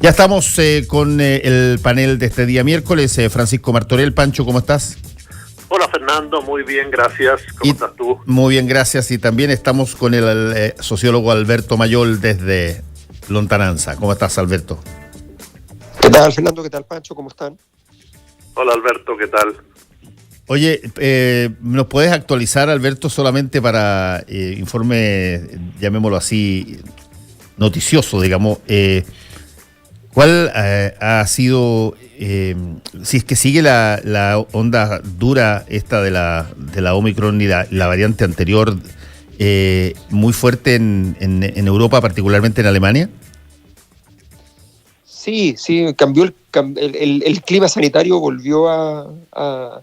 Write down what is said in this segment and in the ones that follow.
Ya estamos con el panel de este día miércoles. Francisco Martorell. Pancho, ¿cómo estás? Hola Fernando, muy bien, gracias. ¿Cómo estás tú? Muy bien, gracias. Y también estamos con el sociólogo Alberto Mayol desde Lontananza. ¿Cómo estás, Alberto? ¿Qué tal, Fernando? ¿Qué tal, Pancho? ¿Cómo están? Hola Alberto, ¿qué tal? Oye, ¿nos puedes actualizar, Alberto, solamente para informe, llamémoslo así, noticioso, digamos? ¿Cuál ha sido, si es que sigue la onda dura esta de la Omicron y la variante anterior, muy fuerte en Europa, particularmente en Alemania? Sí, cambió el clima sanitario, volvió a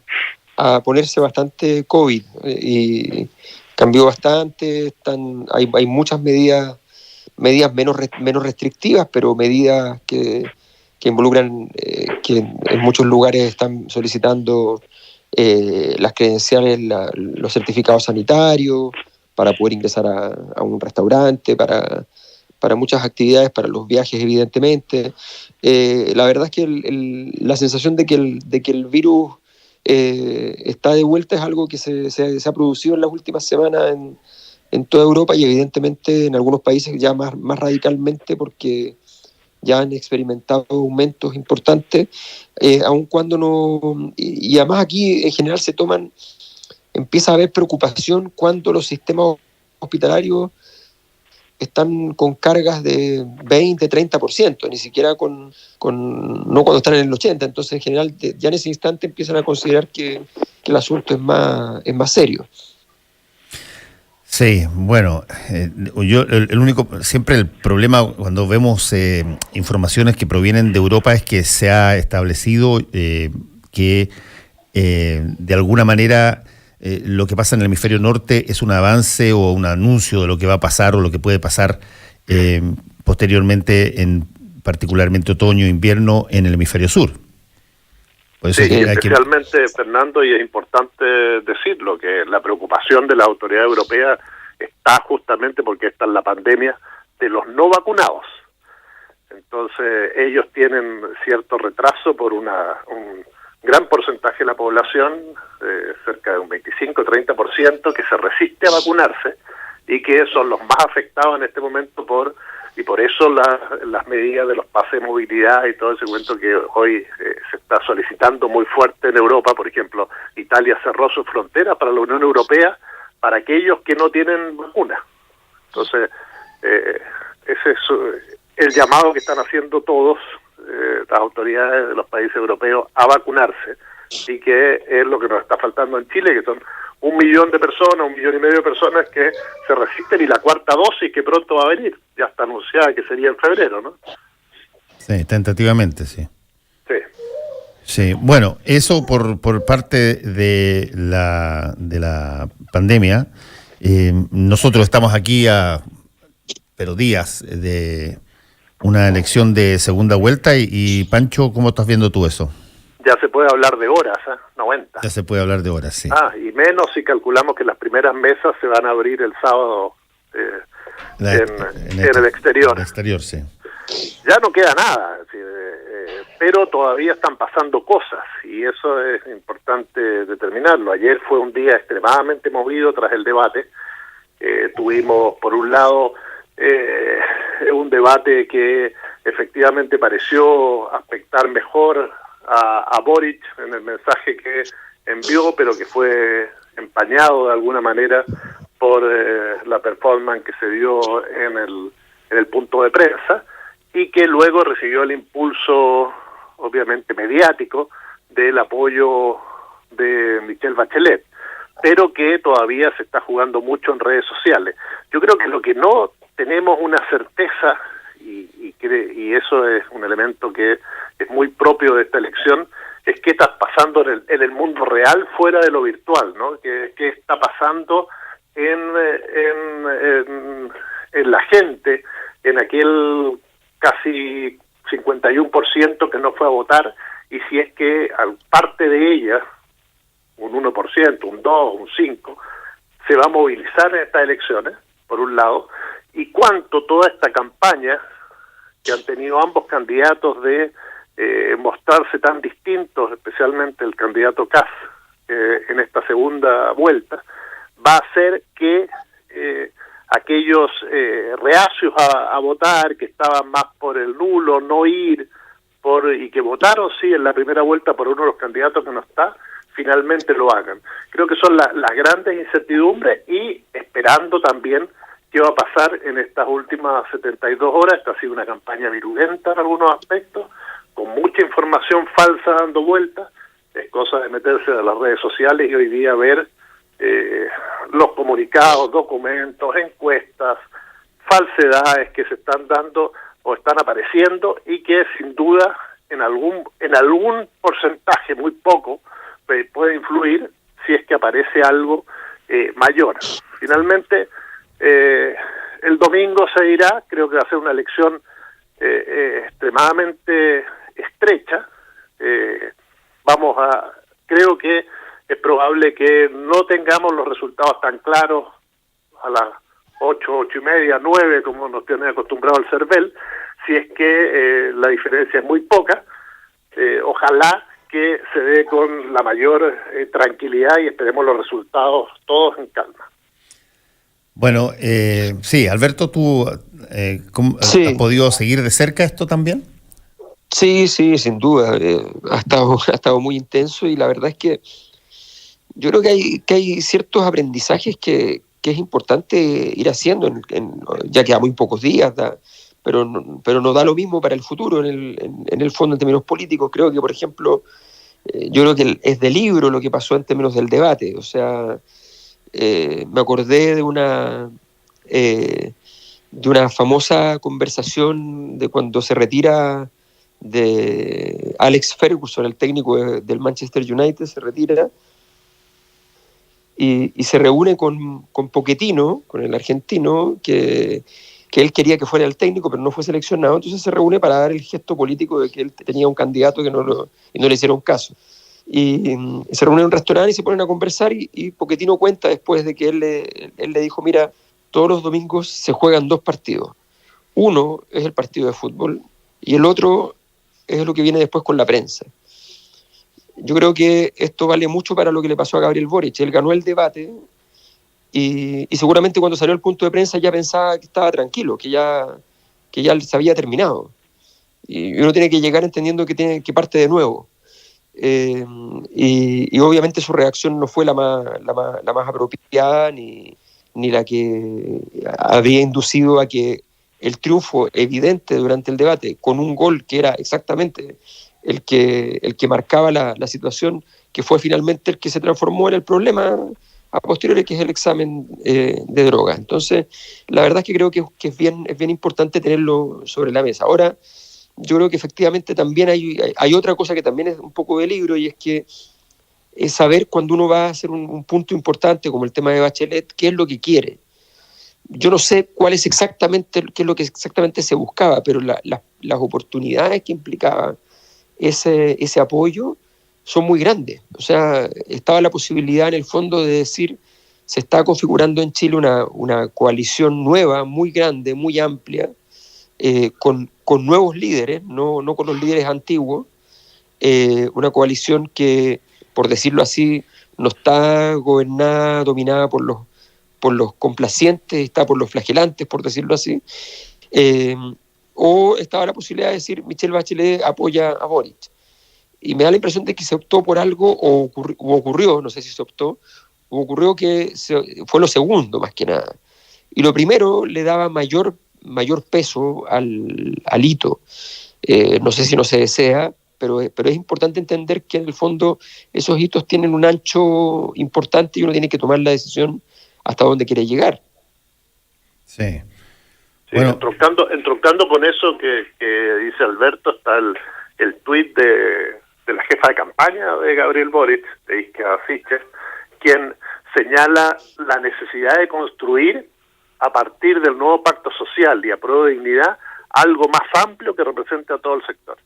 ponerse bastante COVID y cambió bastante. Hay muchas medidas menos restrictivas, pero medidas que involucran que en muchos lugares están solicitando las credenciales, los certificados sanitarios para poder ingresar a un restaurante, para muchas actividades, para los viajes, evidentemente. La verdad es que la sensación de que el virus está de vuelta es algo que se ha producido en las últimas semanas en toda Europa y evidentemente en algunos países ya más radicalmente, porque ya han experimentado aumentos importantes, aun cuando no... Y además aquí en general empieza a haber preocupación cuando los sistemas hospitalarios están con cargas de 20-30%, ni siquiera no cuando están en el 80%. Entonces, en general, ya en ese instante empiezan a considerar que el asunto es más serio. Sí, bueno, el único, siempre el problema cuando vemos informaciones que provienen de Europa es que se ha establecido que de alguna manera lo que pasa en el hemisferio norte es un avance o un anuncio de lo que va a pasar o lo que puede pasar posteriormente, en particularmente otoño, invierno, en el hemisferio sur. Por eso sí, especialmente, Fernando, y es importante decirlo, que la preocupación de la autoridad europea está justamente porque está en la pandemia de los no vacunados. Entonces, ellos tienen cierto retraso por un gran porcentaje de la población, cerca de un 25-30%, que se resiste a vacunarse y que son los más afectados en este momento por eso las medidas de los pases de movilidad y todo ese cuento que hoy se está solicitando muy fuerte en Europa. Por ejemplo, Italia cerró sus fronteras para la Unión Europea para aquellos que no tienen vacuna. Entonces, ese es el llamado que están haciendo todos las autoridades de los países europeos a vacunarse, y que es lo que nos está faltando en Chile, que son 1 millón de personas, 1,5 millones de personas que se resisten, y la cuarta dosis que pronto va a venir, ya está anunciada que sería en febrero, ¿no? Sí, tentativamente, sí. Sí. Sí, bueno, eso por parte de la pandemia. Nosotros estamos aquí pero días de una elección de segunda vuelta y Pancho, ¿cómo estás viendo tú eso? Ya se puede hablar de horas, 90. Ya se puede hablar de horas, sí. Y menos si calculamos que las primeras mesas se van a abrir el sábado en el exterior. En el exterior, sí. Ya no queda nada, pero todavía están pasando cosas, y eso es importante determinarlo. Ayer fue un día extremadamente movido tras el debate. Tuvimos, por un lado, un debate que efectivamente pareció aspectar mejor a Boric en el mensaje que envió, pero que fue empañado de alguna manera por la performance que se dio en el punto de prensa, y que luego recibió el impulso, obviamente mediático, del apoyo de Michelle Bachelet, pero que todavía se está jugando mucho en redes sociales. Yo creo que lo que no tenemos una certeza, y eso es un elemento que es muy propio de esta elección, es qué está pasando en el mundo real fuera de lo virtual, ¿no? ¿Qué está pasando en la gente, en aquel casi 51% que no fue a votar, y si es que parte de ella, un 1%, un 2%, un 5%, se va a movilizar en estas elecciones, por un lado, y cuánto toda esta campaña que han tenido ambos candidatos de mostrarse tan distintos, especialmente el candidato Kast en esta segunda vuelta, va a hacer que aquellos reacios a votar, que estaban más por el nulo, no ir, y que votaron sí en la primera vuelta por uno de los candidatos que no está, finalmente lo hagan. Creo que son las grandes incertidumbres, y esperando también qué va a pasar en estas últimas 72 horas. Esta ha sido una campaña virulenta en algunos aspectos, con mucha información falsa dando vueltas. Es cosa de meterse a las redes sociales y hoy día ver los comunicados, documentos, encuestas, falsedades que se están dando o están apareciendo, y que sin duda en algún porcentaje, muy poco, puede influir si es que aparece algo mayor. Finalmente, el domingo se dirá. Creo que va a ser una elección extremadamente estrecha. Creo que es probable que no tengamos los resultados tan claros a las 8:30, 9, como nos tiene acostumbrado el CERVEL, si es que la diferencia es muy poca. Ojalá que se dé con la mayor tranquilidad y esperemos los resultados todos en calma. Bueno, sí, Alberto, ¿tú has podido seguir de cerca esto también? Sí, sin duda. Ha estado muy intenso, y la verdad es que yo creo que hay ciertos aprendizajes que es importante ir haciendo, ya quedan muy pocos días, pero no da lo mismo para el futuro en el fondo en términos políticos. Creo que, por ejemplo, yo creo que es de libro lo que pasó en términos del debate. O sea, me acordé de una famosa conversación de cuando se retira de Alex Ferguson, el técnico del Manchester United, se retira y se reúne con Pochettino, con el argentino, que él quería que fuera el técnico, pero no fue seleccionado. Entonces se reúne para dar el gesto político de que él tenía un candidato y no le hicieron caso. Y se reúne en un restaurante y se ponen a conversar, y Pochettino cuenta después de que él le dijo: mira, todos los domingos se juegan 2 partidos. Uno es el partido de fútbol y el otro es lo que viene después con la prensa. Yo creo que esto vale mucho para lo que le pasó a Gabriel Boric. Él ganó el debate y seguramente cuando salió el punto de prensa ya pensaba que estaba tranquilo, que ya se había terminado. Y uno tiene que llegar entendiendo que parte de nuevo. Y obviamente su reacción no fue la más apropiada ni la que había inducido a que el triunfo evidente durante el debate, con un gol que era exactamente el que marcaba la situación, que fue finalmente el que se transformó en el problema a posteriori, que es el examen de droga. Entonces, la verdad es que creo que es bien importante tenerlo sobre la mesa. Ahora, yo creo que efectivamente también hay otra cosa que también es un poco de libro, y es que es saber cuando uno va a hacer un punto importante como el tema de Bachelet, qué es lo que quiere. Yo no sé qué es lo que exactamente se buscaba, pero las oportunidades que implicaba ese apoyo son muy grandes. O sea, estaba la posibilidad en el fondo de decir, se está configurando en Chile una coalición nueva, muy grande, muy amplia, con nuevos líderes, no con los líderes antiguos, una coalición que, por decirlo así, no está gobernada, dominada por los complacientes, está por los flagelantes, por decirlo así, o estaba la posibilidad de decir Michelle Bachelet apoya a Boric. Y me da la impresión de que se optó por algo, o ocurrió, no sé si se optó, o ocurrió que fue lo segundo más que nada. Y lo primero le daba mayor peso al hito. No sé si no se desea, pero es importante entender que en el fondo esos hitos tienen un ancho importante y uno tiene que tomar la decisión hasta dónde quiere llegar. Sí. Bueno, entroncando con eso que dice Alberto, está el tuit de la jefa de campaña de Gabriel Boric, de Isquia Fischer, quien señala la necesidad de construir, a partir del nuevo pacto social y a prueba de dignidad, algo más amplio que represente a todo el sector.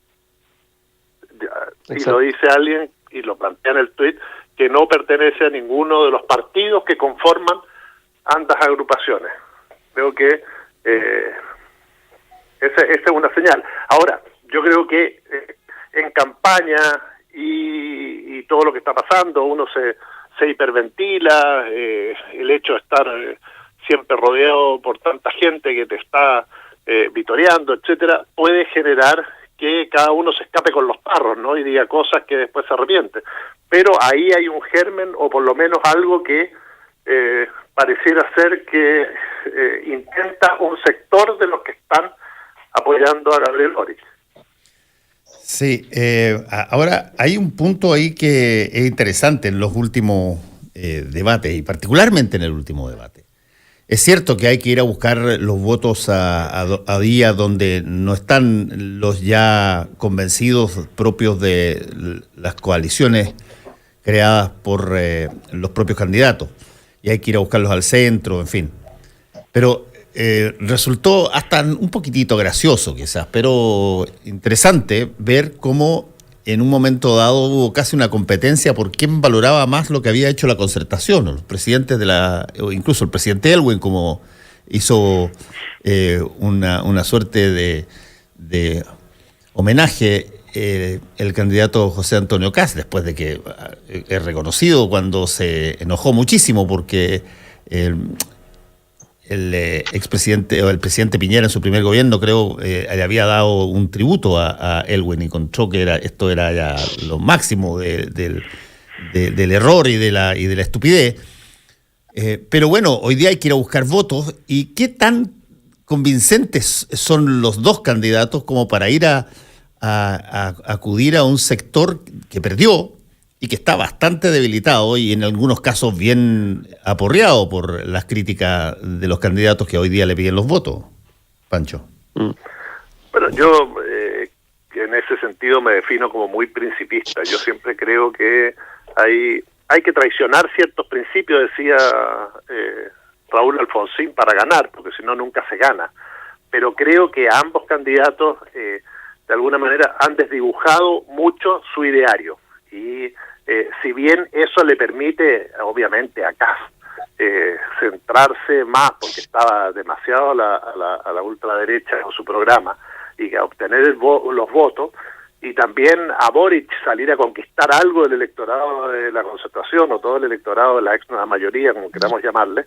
Y lo dice alguien, y lo plantea en el tuit, que no pertenece a ninguno de los partidos que conforman ambas agrupaciones. Creo que Esa es una señal. Ahora, yo creo que en campaña y todo lo que está pasando, uno se hiperventila, el hecho de estar siempre rodeado por tanta gente que te está vitoreando, etcétera, puede generar que cada uno se escape con los tarros, ¿no? Y diga cosas que después se arrepiente. Pero ahí hay un germen, o por lo menos algo que pareciera ser que intenta un sector de los que están apoyando a Gabriel Boric. Sí, ahora hay un punto ahí que es interesante en los últimos debates, y particularmente en el último debate. Es cierto que hay que ir a buscar los votos a días donde no están los ya convencidos propios de las coaliciones creadas por los propios candidatos, y hay que ir a buscarlos al centro, en fin. Pero resultó hasta un poquitito gracioso quizás, pero interesante ver cómo en un momento dado hubo casi una competencia por quién valoraba más lo que había hecho la concertación. Los presidentes o incluso el presidente Elwin, como hizo una suerte de homenaje el candidato José Antonio Kast, después de que es reconocido cuando se enojó muchísimo porque el expresidente o el presidente Piñera en su primer gobierno, creo, le había dado un tributo a Elwin y encontró que esto era ya lo máximo del error y de la estupidez. Pero bueno, hoy día hay que ir a buscar votos. ¿Y qué tan convincentes son los dos candidatos como para ir a acudir a un sector que perdió y que está bastante debilitado y en algunos casos bien aporreado por las críticas de los candidatos que hoy día le piden los votos? Pancho. Bueno, yo en ese sentido me defino como muy principista. Yo siempre creo que hay que traicionar ciertos principios, decía Raúl Alfonsín, para ganar, porque si no nunca se gana. Pero creo que ambos candidatos de alguna manera han desdibujado mucho su ideario. Y si bien eso le permite, obviamente, a Kast centrarse más, porque estaba demasiado a la ultraderecha con su programa, y a obtener los votos, y también a Boric salir a conquistar algo del electorado de la Concertación, o todo el electorado de la ex nueva mayoría, como queramos llamarle,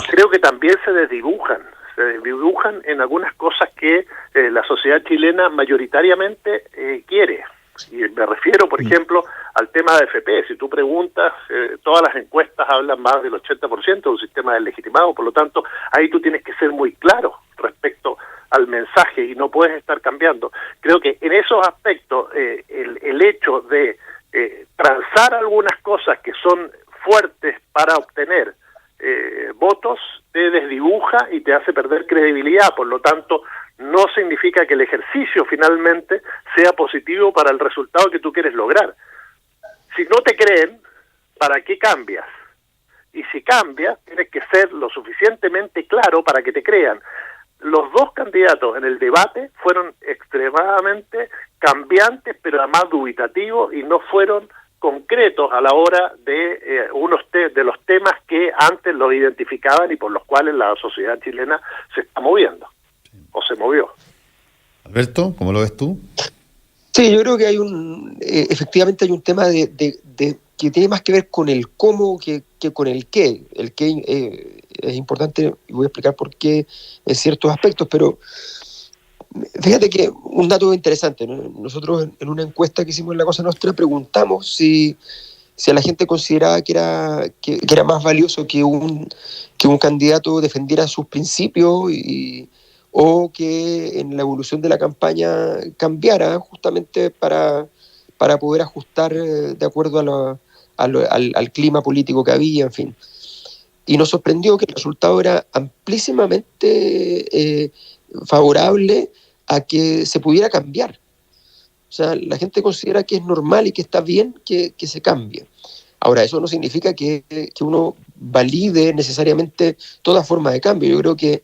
creo que también se desdibujan en algunas cosas que la sociedad chilena mayoritariamente quiere. Y me refiero, por ejemplo, al tema de AFP. Si tú preguntas, todas las encuestas hablan más del 80% de un sistema deslegitimado, por lo tanto, ahí tú tienes que ser muy claro respecto al mensaje y no puedes estar cambiando. Creo que en esos aspectos, el hecho de transar algunas cosas que son fuertes para obtener votos, te desdibuja y te hace perder credibilidad. Por lo tanto, no significa que el ejercicio finalmente sea positivo para el resultado que tú quieres lograr. Si no te creen, ¿para qué cambias? Y si cambias, tienes que ser lo suficientemente claro para que te crean. Los dos candidatos en el debate fueron extremadamente cambiantes, pero además dubitativos, y no fueron concretos a la hora de de los temas que antes los identificaban y por los cuales la sociedad chilena se está moviendo, o se movió. Alberto, ¿cómo lo ves tú? Sí, yo creo que efectivamente hay un tema que tiene más que ver con el cómo que con el qué. El qué es importante, y voy a explicar por qué en ciertos aspectos, pero fíjate que un dato interesante, ¿no? Nosotros en una encuesta que hicimos en La Cosa Nostra preguntamos si a la gente consideraba que era más valioso que un candidato defendiera sus principios o que en la evolución de la campaña cambiara justamente para poder ajustar de acuerdo al clima político que había, en fin. Y nos sorprendió que el resultado era amplísimamente favorable a que se pudiera cambiar. O sea, la gente considera que es normal y que está bien que se cambie. Ahora, eso no significa que uno valide necesariamente toda forma de cambio. Yo creo que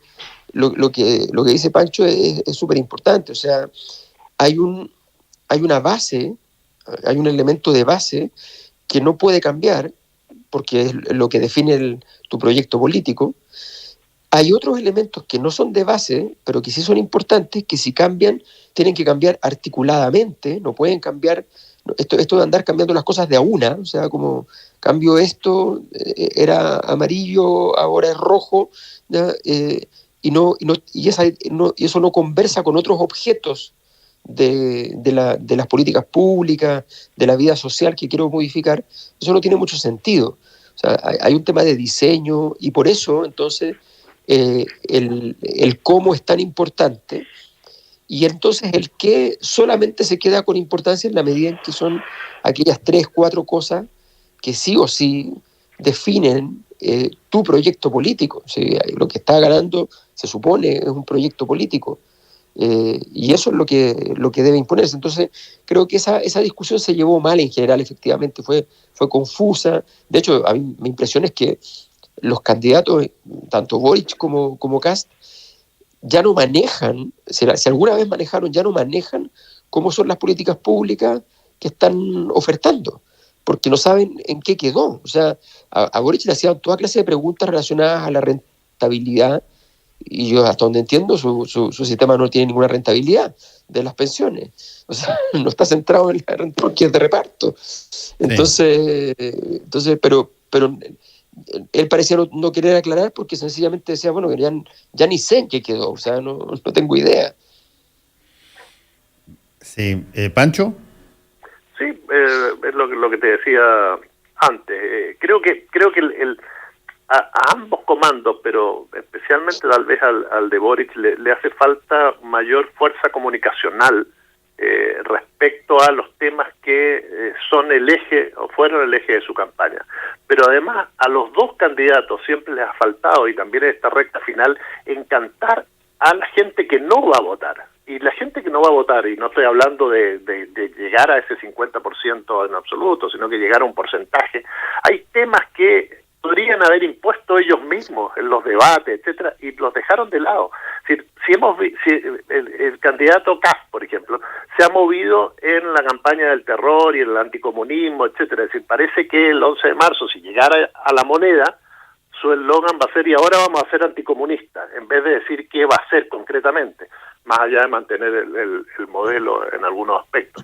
lo que dice Pancho es súper importante. O sea, hay una base, hay un elemento de base que no puede cambiar, porque es lo que define tu proyecto político, Hay otros elementos que no son de base, pero que sí son importantes, que si cambian, tienen que cambiar articuladamente, no pueden cambiar, esto de andar cambiando las cosas de a una, o sea, como cambio esto, era amarillo, ahora es rojo, ¿ya? Y eso no conversa con otros objetos de las políticas públicas, de la vida social que quiero modificar. Eso no tiene mucho sentido. O sea, hay un tema de diseño y por eso, entonces, el cómo es tan importante y entonces el qué solamente se queda con importancia en la medida en que son aquellas 3, 4 cosas que sí o sí definen tu proyecto político. O sea, lo que está ganando, se supone, es un proyecto político. Y eso es lo que debe imponerse. Entonces, creo que esa discusión se llevó mal en general, efectivamente, fue confusa. De hecho, a mí mi impresión es que los candidatos, tanto Boric como Kast, ya no manejan, si alguna vez manejaron, ya no manejan cómo son las políticas públicas que están ofertando, porque no saben en qué quedó. O sea, a Boric le hacían toda clase de preguntas relacionadas a la rentabilidad, y yo hasta donde entiendo su sistema no tiene ninguna rentabilidad de las pensiones, o sea, no está centrado en la renta porque es de reparto. Entonces, pero él parecía no querer aclarar porque sencillamente decía, bueno, que ya ni sé en qué quedó, o sea, no tengo idea. Sí, ¿Pancho? Sí, es lo que te decía antes. Creo que a ambos comandos, pero especialmente tal vez al de Boric, le hace falta mayor fuerza comunicacional respecto a los temas que son el eje o fueron el eje de su campaña. Pero además a los dos candidatos siempre les ha faltado, y también en esta recta final, encantar a la gente que no va a votar. Y la gente que no va a votar, y no estoy hablando de llegar a ese 50% en absoluto, sino que llegar a un porcentaje, hay temas que podrían haber impuesto ellos mismos en los debates, etcétera, y los dejaron de lado. Si el candidato Kast, por ejemplo, se ha movido en la campaña del terror y el anticomunismo, etcétera, es decir, parece que el 11 de marzo, si llegara a la moneda, su eslogan va a ser, y ahora vamos a ser anticomunistas, en vez de decir qué va a ser concretamente, más allá de mantener el modelo en algunos aspectos.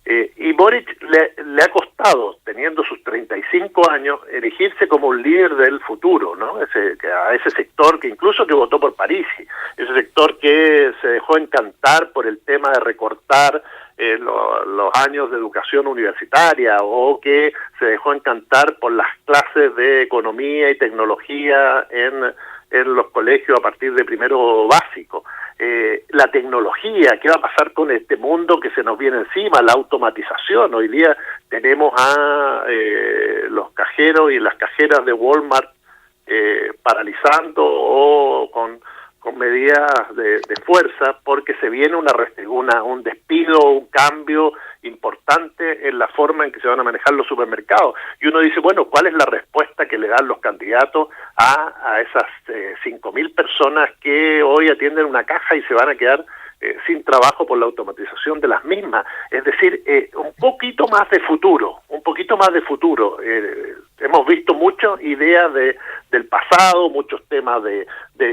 Y Boric le ha costado, teniendo sus 35 años, erigirse como un líder del futuro, ¿no? A ese sector que incluso que votó por Parisi, ese sector que se dejó encantar por el tema de recortar los años de educación universitaria, o que se dejó encantar por las clases de economía y tecnología en los colegios a partir de primero básico. La tecnología, ¿qué va a pasar con este mundo que se nos viene encima? La automatización. Hoy día tenemos a los cajeros y las cajeras de Walmart paralizando o con medidas de fuerza, porque se viene un despido, un cambio importante en la forma en que se van a manejar los supermercados. Y uno dice, bueno, ¿cuál es la respuesta que le dan los candidatos a esas 5.000 personas que hoy atienden una caja y se van a quedar sin trabajo por la automatización de las mismas? Es decir, un poquito más de futuro. Hemos visto muchas ideas del pasado, muchos temas de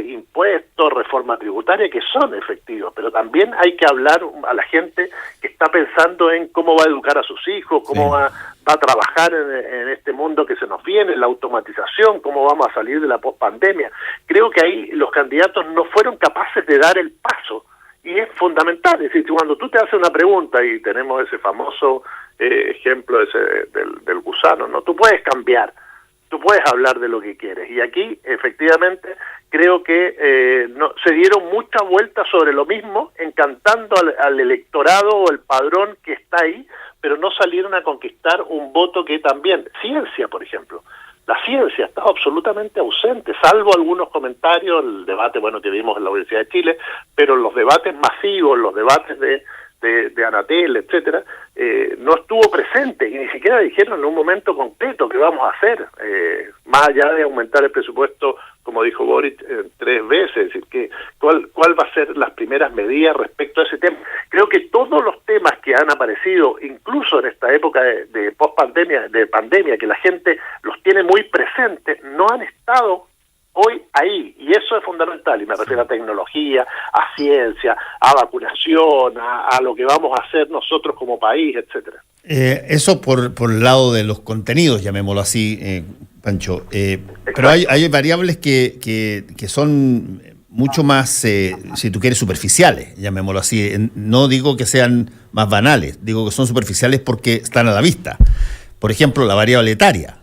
impuestos, reforma tributaria, que son efectivos, pero también hay que hablar a la gente que está pensando en cómo va a educar a sus hijos, cómo va a trabajar en este mundo que se nos viene, la automatización, cómo vamos a salir de la pospandemia. Creo que ahí los candidatos no fueron capaces de dar el paso. Y es fundamental, es decir, cuando tú te haces una pregunta, y tenemos ese famoso ejemplo del gusano, ¿no? Tú puedes cambiar, tú puedes hablar de lo que quieres. Y aquí, efectivamente, creo que se dieron muchas vueltas sobre lo mismo, encantando al electorado o el padrón que está ahí, pero no salieron a conquistar un voto que también, ciencia, por ejemplo. La ciencia está absolutamente ausente, salvo algunos comentarios, el debate que vimos en la Universidad de Chile, pero los debates masivos, los debates de Anatel, etcétera, no estuvo presente, y ni siquiera dijeron en un momento concreto qué vamos a hacer, más allá de aumentar el presupuesto, como dijo Boric, 3 veces, es decir, que cuál va a ser las primeras medidas respecto a ese tema. Creo que todos los temas que han aparecido, incluso en esta época de post-pandemia, de pandemia, que la gente los tiene muy presentes, no han estado hoy ahí, y eso es fundamental, y me refiero a tecnología, a ciencia, a vacunación, a lo que vamos a hacer nosotros como país, etcétera. Eso por el lado de los contenidos, llamémoslo así, Pancho. Pero hay variables que son mucho más, si tú quieres, superficiales, llamémoslo así. No digo que sean más banales, digo que son superficiales porque están a la vista. Por ejemplo, la variable etaria,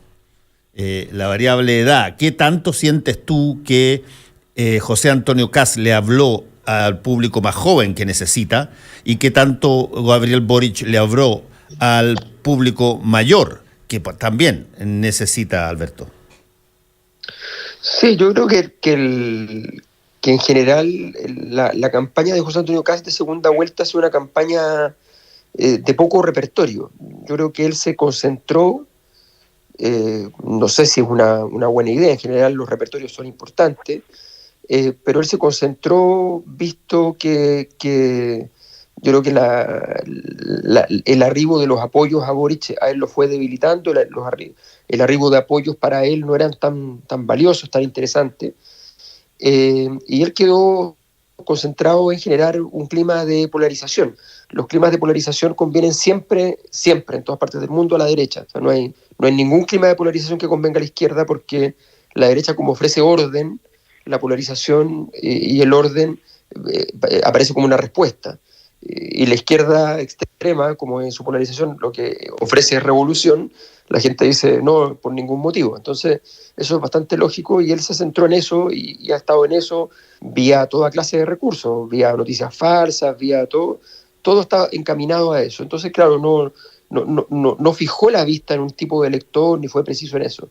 la variable edad. ¿Qué tanto sientes tú que José Antonio Kast le habló al público más joven que necesita y qué tanto Gabriel Boric le habló al público mayor que también necesita, Alberto? Sí, yo creo que en general la campaña de José Antonio Kast de segunda vuelta ha sido una campaña de poco repertorio. Yo creo que él se concentró, no sé si es una buena idea, en general los repertorios son importantes, pero él se concentró, visto que yo creo que el arribo de los apoyos a Boric a él lo fue debilitando, el arribo de apoyos para él no eran tan valiosos, tan interesantes, y él quedó concentrado en generar un clima de polarización. Los climas de polarización convienen siempre, en todas partes del mundo, a la derecha. O sea, no hay ningún clima de polarización que convenga a la izquierda, porque la derecha, como ofrece orden, la polarización y el orden aparece como una respuesta. Y la izquierda extrema, como en su polarización lo que ofrece es revolución, la gente dice no por ningún motivo. Entonces eso es bastante lógico, y él se centró en eso y ha estado en eso vía toda clase de recursos, vía noticias falsas, vía todo está encaminado a eso. Entonces, claro, no fijó la vista en un tipo de elector, ni fue preciso en eso.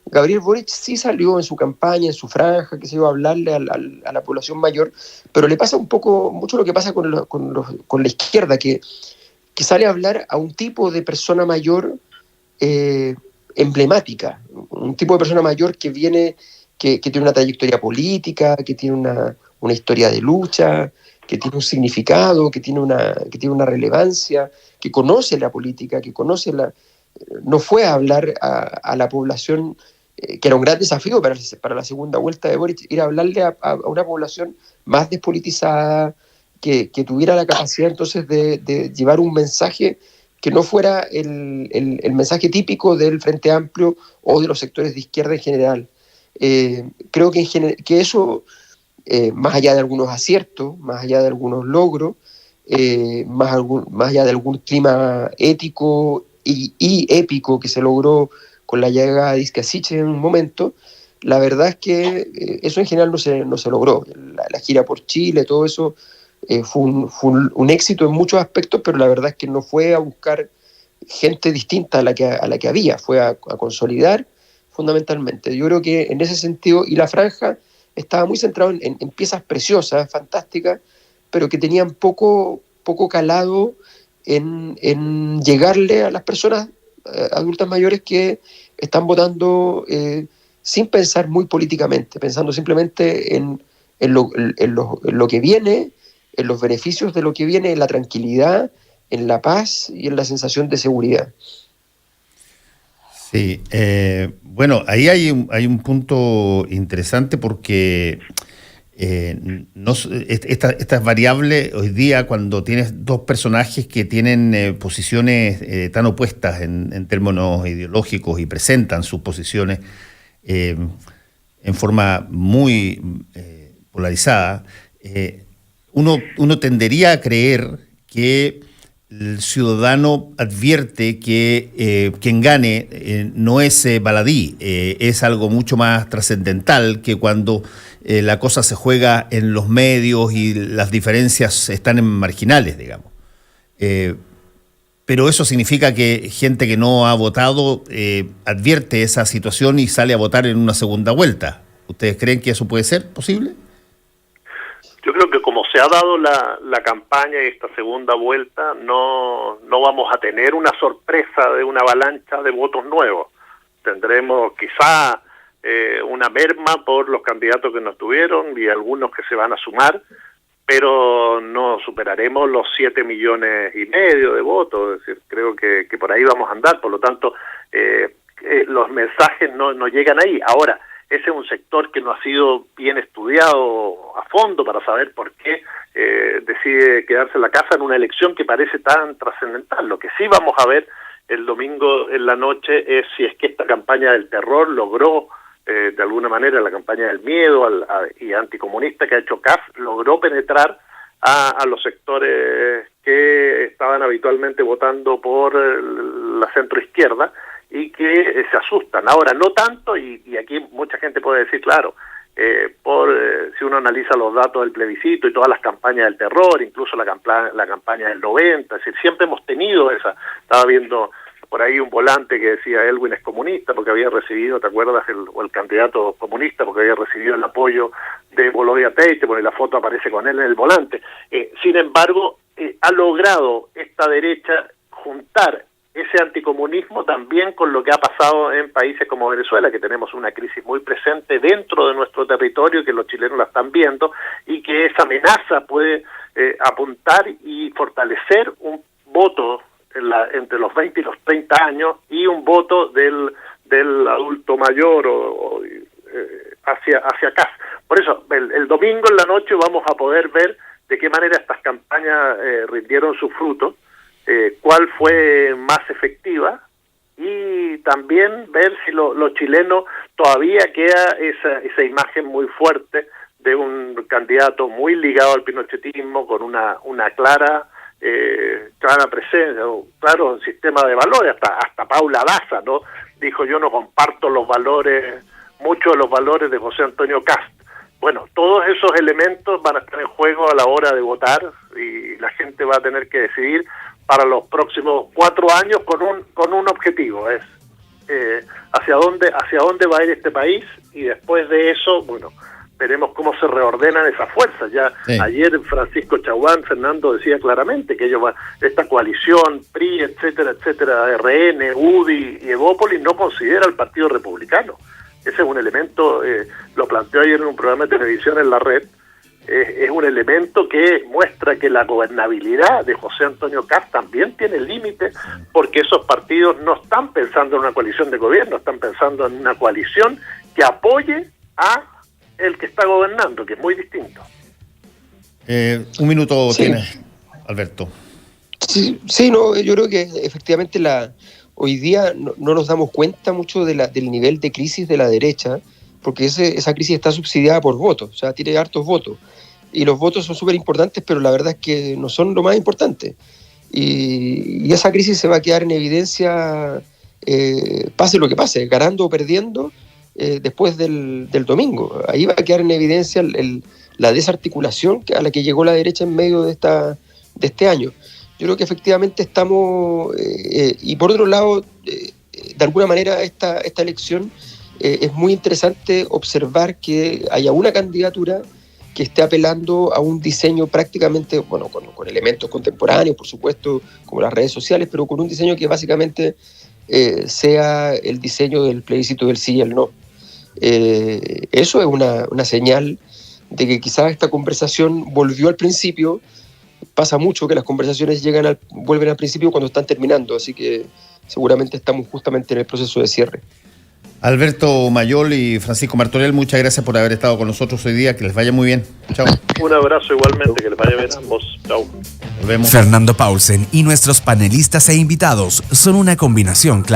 Gabriel Boric sí salió en su campaña, en su franja, que se iba a hablarle a la población mayor, pero le pasa mucho lo que pasa con la izquierda, que sale a hablar a un tipo de persona mayor emblemática, un tipo de persona mayor que tiene una trayectoria política, que tiene una historia de lucha, que tiene un significado, que tiene una relevancia, que conoce la política, no fue a hablar a la población, que era un gran desafío para la segunda vuelta de Boric, ir a hablarle a una población más despolitizada, que tuviera la capacidad entonces de llevar un mensaje que no fuera el mensaje típico del Frente Amplio o de los sectores de izquierda en general. Creo que eso, más allá de algunos aciertos, más allá de algunos logros, más allá de algún clima ético y épico que se logró con la llegada de Izquierda en un momento, la verdad es que eso en general no se logró. La gira por Chile, todo eso fue un éxito en muchos aspectos, pero la verdad es que no fue a buscar gente distinta a la que había, fue a consolidar fundamentalmente. Yo creo que en ese sentido, y la franja estaba muy centrado en piezas preciosas, fantásticas, pero que tenían poco calado en llegarle a las personas adultas mayores que están votando sin pensar muy políticamente, pensando simplemente en lo que viene, en los beneficios de lo que viene, en la tranquilidad, en la paz y en la sensación de seguridad. Sí, bueno, ahí hay un punto interesante porque estas variables hoy día, cuando tienes dos personajes que tienen posiciones tan opuestas en términos ideológicos y presentan sus posiciones en forma muy polarizada, uno tendería a creer que el ciudadano advierte que quien gane no es baladí, es algo mucho más trascendental que cuando la cosa se juega en los medios y las diferencias están en marginales, digamos. Pero eso significa que gente que no ha votado advierte esa situación y sale a votar en una segunda vuelta. ¿Ustedes creen que eso puede ser posible? Yo creo que como se ha dado la campaña y esta segunda vuelta, no vamos a tener una sorpresa de una avalancha de votos nuevos. Tendremos quizá una merma por los candidatos que no estuvieron y algunos que se van a sumar, pero no superaremos los 7,5 millones de votos. Es decir, creo que por ahí vamos a andar. Por lo tanto, los mensajes no llegan ahí. Ahora, ese es un sector que no ha sido bien estudiado a fondo para saber por qué decide quedarse en la casa en una elección que parece tan trascendental. Lo que sí vamos a ver el domingo en la noche es si es que esta campaña del terror logró, de alguna manera, la campaña del miedo y anticomunista que ha hecho CAF, logró penetrar a los sectores que estaban habitualmente votando por la centroizquierda y que se asustan. Ahora, no tanto, y aquí mucha gente puede decir, claro, si uno analiza los datos del plebiscito y todas las campañas del terror, incluso la campaña del 90, es decir, siempre hemos tenido esa. Estaba viendo por ahí un volante que decía Elwin es comunista porque había recibido, ¿te acuerdas? O el candidato comunista porque había recibido el apoyo de Bolodia Teite, porque la foto aparece con él en el volante. Sin embargo, ha logrado esta derecha juntar ese anticomunismo también con lo que ha pasado en países como Venezuela, que tenemos una crisis muy presente dentro de nuestro territorio, que los chilenos la están viendo, y que esa amenaza puede apuntar y fortalecer un voto entre los 20 y los 30 años y un voto del adulto mayor hacia acá. Por eso, el domingo en la noche vamos a poder ver de qué manera estas campañas rindieron sus frutos, cuál fue más efectiva, y también ver si los chilenos todavía queda esa imagen muy fuerte de un candidato muy ligado al pinochetismo, con una clara presencia, claro, sistema de valores. Hasta Paula Daza, ¿no?, dijo: yo no comparto muchos de los valores de José Antonio Kast. Bueno, todos esos elementos van a estar en juego a la hora de votar, y la gente va a tener que decidir para los próximos 4 años con un objetivo, es hacia dónde va a ir este país, y después de eso, bueno, veremos cómo se reordenan esas fuerzas. Ya sí. Ayer Francisco Chaguán, Fernando, decía claramente que esta coalición, PRI, etcétera, RN, UDI y Evópolis, no considera al Partido Republicano. Ese es un elemento, lo planteó ayer en un programa de televisión en La Red, es un elemento que muestra que la gobernabilidad de José Antonio Kast también tiene límites, porque esos partidos no están pensando en una coalición de gobierno, están pensando en una coalición que apoye a el que está gobernando, que es muy distinto. Un minuto tienes, Alberto. Sí, no, yo creo que efectivamente hoy día no nos damos cuenta mucho del nivel de crisis de la derecha, porque esa crisis está subsidiada por votos, o sea, tiene hartos votos, y los votos son súper importantes, pero la verdad es que no son lo más importante, y esa crisis se va a quedar en evidencia, pase lo que pase, ganando o perdiendo, después del domingo. Ahí va a quedar en evidencia la desarticulación a la que llegó la derecha en medio de este año. Yo creo que efectivamente estamos, y por otro lado, de alguna manera esta elección, es muy interesante observar que haya una candidatura que esté apelando a un diseño prácticamente, bueno, con elementos contemporáneos, por supuesto, como las redes sociales, pero con un diseño que básicamente sea el diseño del plebiscito del sí y el no. Eso es una señal de que quizás esta conversación volvió al principio. Pasa mucho que las conversaciones vuelven al principio cuando están terminando, así que seguramente estamos justamente en el proceso de cierre. Alberto Mayol y Francisco Martorell, muchas gracias por haber estado con nosotros hoy día, que les vaya muy bien. Chao. Un abrazo igualmente, que les vaya bien a ambos. Chao. Nos vemos. Fernando Paulsen y nuestros panelistas e invitados son una combinación clara.